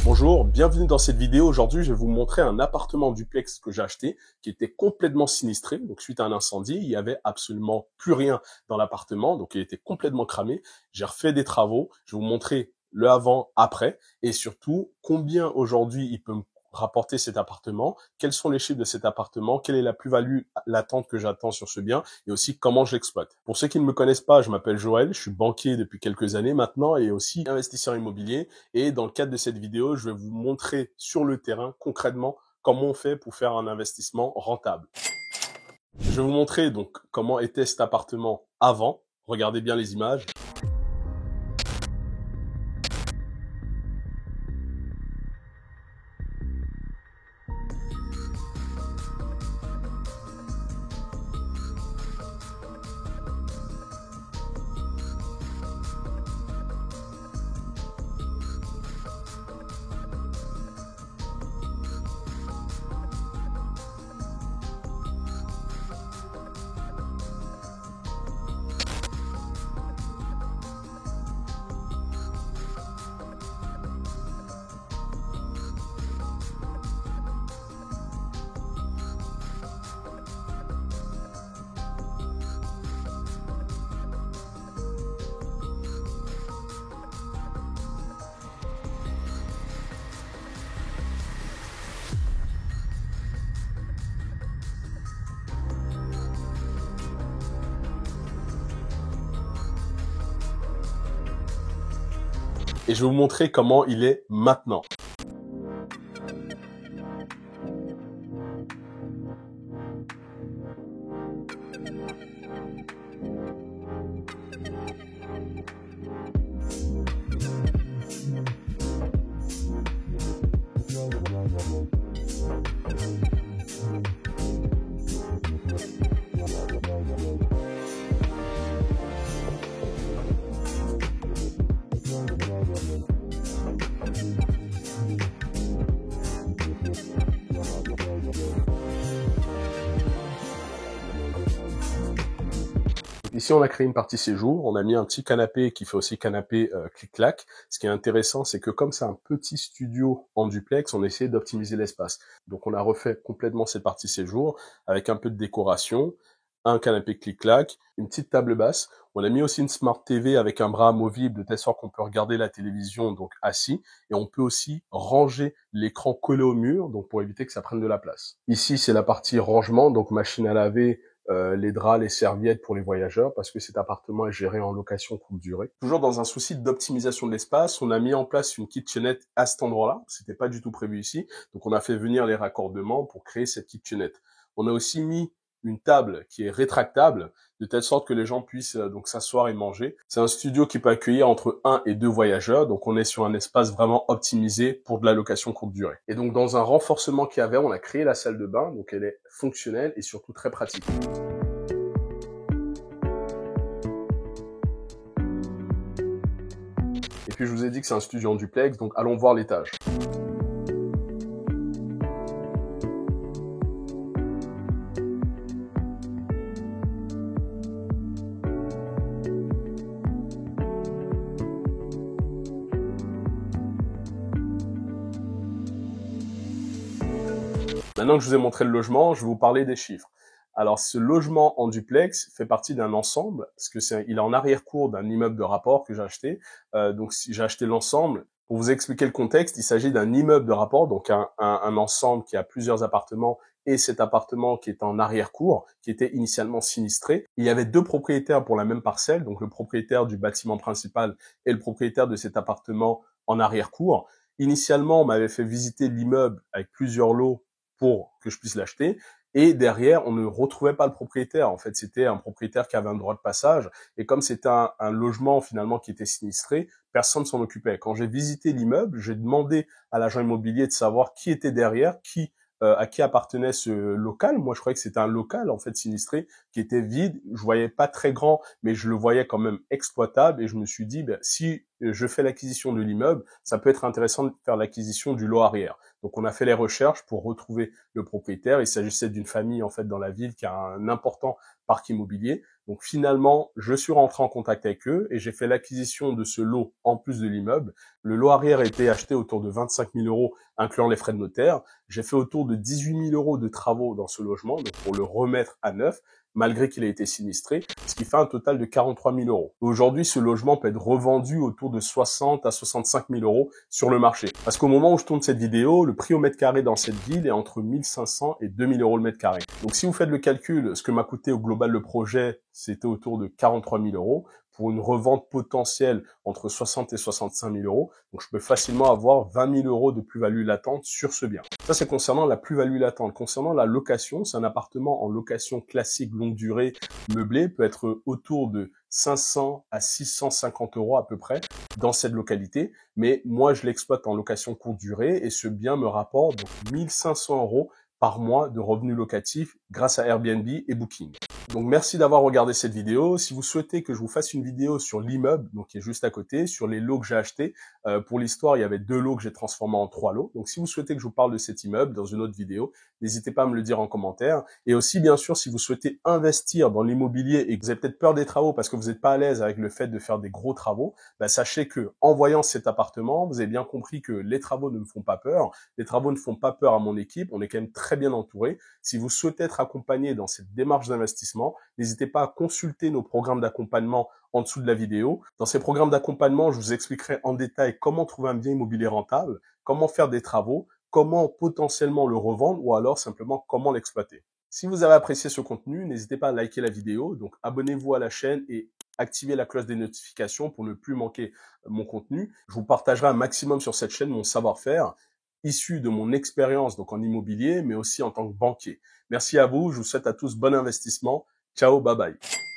Bonjour, bienvenue dans cette vidéo. Aujourd'hui, je vais vous montrer un appartement duplex que j'ai acheté qui était complètement sinistré. Donc, suite à un incendie, il y avait absolument plus rien dans l'appartement. Donc, il était complètement cramé. J'ai refait des travaux. Je vais vous montrer le avant, après et surtout combien aujourd'hui il peut me rapporter cet appartement, quels sont les chiffres de cet appartement, quelle est la plus-value latente que j'attends sur ce bien et aussi comment je l'exploite. Pour ceux qui ne me connaissent pas, je m'appelle Joël, je suis banquier depuis quelques années maintenant et aussi investisseur immobilier. Et dans le cadre de cette vidéo, je vais vous montrer sur le terrain concrètement comment on fait pour faire un investissement rentable. Je vais vous montrer donc comment était cet appartement avant. Regardez bien les images. Et je vais vous montrer comment il est maintenant. Ici, on a créé une partie séjour. On a mis un petit canapé qui fait aussi canapé clic-clac. Ce qui est intéressant, c'est que comme c'est un petit studio en duplex, on essaie d'optimiser l'espace. Donc, on a refait complètement cette partie séjour avec un peu de décoration, un canapé clic-clac, une petite table basse. On a mis aussi une Smart TV avec un bras amovible de telle sorte qu'on peut regarder la télévision donc assis. Et on peut aussi ranger l'écran collé au mur donc pour éviter que ça prenne de la place. Ici, c'est la partie rangement, donc machine à laver, les draps, les serviettes pour les voyageurs parce que cet appartement est géré en location courte durée. Toujours dans un souci d'optimisation de l'espace, on a mis en place une kitchenette à cet endroit-là. C'était pas du tout prévu ici. Donc on a fait venir les raccordements pour créer cette kitchenette. On a aussi mis une table qui est rétractable de telle sorte que les gens puissent donc s'asseoir et manger. C'est un studio qui peut accueillir entre 1 et 2 voyageurs, donc on est sur un espace vraiment optimisé pour de la location courte durée. Et donc dans un renforcement qu'il y avait, on a créé la salle de bain, donc elle est fonctionnelle et surtout très pratique. Et puis je vous ai dit que c'est un studio en duplex, donc allons voir l'étage. Maintenant que je vous ai montré le logement, je vais vous parler des chiffres. Alors, ce logement en duplex fait partie d'un ensemble, parce que il est en arrière-cour d'un immeuble de rapport que j'ai acheté. Donc, si j'ai acheté l'ensemble, pour vous expliquer le contexte, il s'agit d'un immeuble de rapport, donc un ensemble qui a plusieurs appartements, et cet appartement qui est en arrière-cour, qui était initialement sinistré. Il y avait deux propriétaires pour la même parcelle, donc le propriétaire du bâtiment principal et le propriétaire de cet appartement en arrière-cour. Initialement, on m'avait fait visiter l'immeuble avec plusieurs lots pour que je puisse l'acheter. Et derrière, on ne retrouvait pas le propriétaire. En fait, c'était un propriétaire qui avait un droit de passage. Et comme c'était un logement finalement qui était sinistré, personne s'en occupait. Quand j'ai visité l'immeuble, j'ai demandé à l'agent immobilier de savoir qui était derrière, à qui appartenait ce local. Moi, je croyais que c'était un local en fait sinistré qui était vide. Je voyais pas très grand, mais je le voyais quand même exploitable. Et je me suis dit, ben, si je fais l'acquisition de l'immeuble, ça peut être intéressant de faire l'acquisition du lot arrière. Donc, on a fait les recherches pour retrouver le propriétaire. Il s'agissait d'une famille en fait dans la ville qui a un important parc immobilier. Donc finalement, je suis rentré en contact avec eux et j'ai fait l'acquisition de ce lot en plus de l'immeuble. Le lot arrière a été acheté autour de 25 000 euros, incluant les frais de notaire. J'ai fait autour de 18 000 euros de travaux dans ce logement, donc pour le remettre à neuf, malgré qu'il ait été sinistré, ce qui fait un total de 43 000 euros. Aujourd'hui, ce logement peut être revendu autour de 60 à 65 000 euros sur le marché. Parce qu'au moment où je tourne cette vidéo, le prix au mètre carré dans cette ville est entre 1500 et 2000 euros le mètre carré. Donc si vous faites le calcul, ce que m'a coûté au global le projet, c'était autour de 43 000 euros pour une revente potentielle entre 60 et 65 000 euros. Donc, je peux facilement avoir 20 000 euros de plus-value latente sur ce bien. Ça, c'est concernant la plus-value latente. Concernant la location, c'est un appartement en location classique longue durée meublé, peut être autour de 500 à 650 euros à peu près dans cette localité. Mais moi, je l'exploite en location courte durée et ce bien me rapporte donc 1500 euros par mois de revenus locatifs grâce à Airbnb et Booking. Donc merci d'avoir regardé cette vidéo. Si vous souhaitez que je vous fasse une vidéo sur l'immeuble, donc qui est juste à côté, sur les lots que j'ai achetés, pour l'histoire, il y avait 2 lots que j'ai transformés en 3 lots. Donc si vous souhaitez que je vous parle de cet immeuble dans une autre vidéo, n'hésitez pas à me le dire en commentaire. Et aussi, bien sûr, si vous souhaitez investir dans l'immobilier et que vous avez peut-être peur des travaux parce que vous n'êtes pas à l'aise avec le fait de faire des gros travaux, sachez que en voyant cet appartement, vous avez bien compris que les travaux ne me font pas peur. Les travaux ne font pas peur à mon équipe. On est quand même très bien entouré. Si vous souhaitez être accompagné dans cette démarche d'investissement, n'hésitez pas à consulter nos programmes d'accompagnement en dessous de la vidéo. Dans ces programmes d'accompagnement, je vous expliquerai en détail comment trouver un bien immobilier rentable, comment faire des travaux, comment potentiellement le revendre ou alors simplement comment l'exploiter. Si vous avez apprécié ce contenu, n'hésitez pas à liker la vidéo, donc abonnez-vous à la chaîne et activez la cloche des notifications pour ne plus manquer mon contenu. Je vous partagerai un maximum sur cette chaîne mon savoir-faire issu de mon expérience donc en immobilier, mais aussi en tant que banquier. Merci à vous, je vous souhaite à tous bon investissement. Ciao, bye bye.